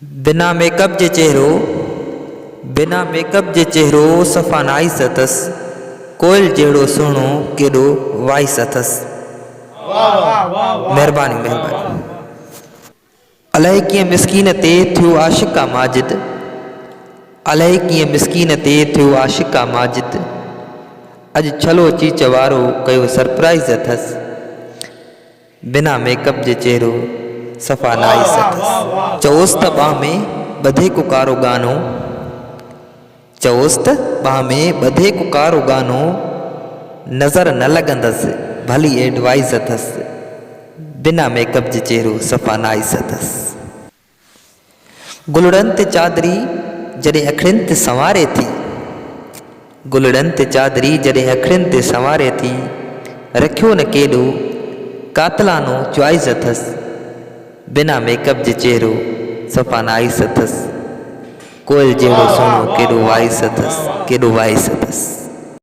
बिना मेकअप जे चेहरो, बिना मेकअप जे चेहरो सफ़ा नाइस अथसि। कोयल जहिड़ो सुहिणो केॾो वाइस अथसि। महिरबानी महिरबानी। अलाए कीअं मिसकीन ते थियो आशिक़ आहे माजिद, अलाए कीअं मिसकीन ते थियो आशिक़ आहे माजिद। अॼु छलो चीच वारो कयो सरप्राइज़ अथसि। बिना मेकअप जे चेहरो सफ़ा नाइस अथसि। चओसि त ॿाह में ॿधे को कारो गानो, चओसि त ॿाह में ॿधे को कारो गानो, नज़र न लॻंदसि भली एडवाइस अथसि। बिना मेकअप जे चेहरो सफ़ा नाइस अथसि। गुलड़नि ते चादरी जॾहिं अखियुनि ते संवारे थी, गुलड़नि ते चादरी जॾहिं अखियुनि ते संवारे थी, रखियो न केॾो कातलानो चॉइस अथसि। बिना मेकअप जे चेहरो सफ़ा नाइस अथसि। कोयल जहिड़ो सुहिणो केॾो वाइस अथसि, केॾो वाइस अथसि।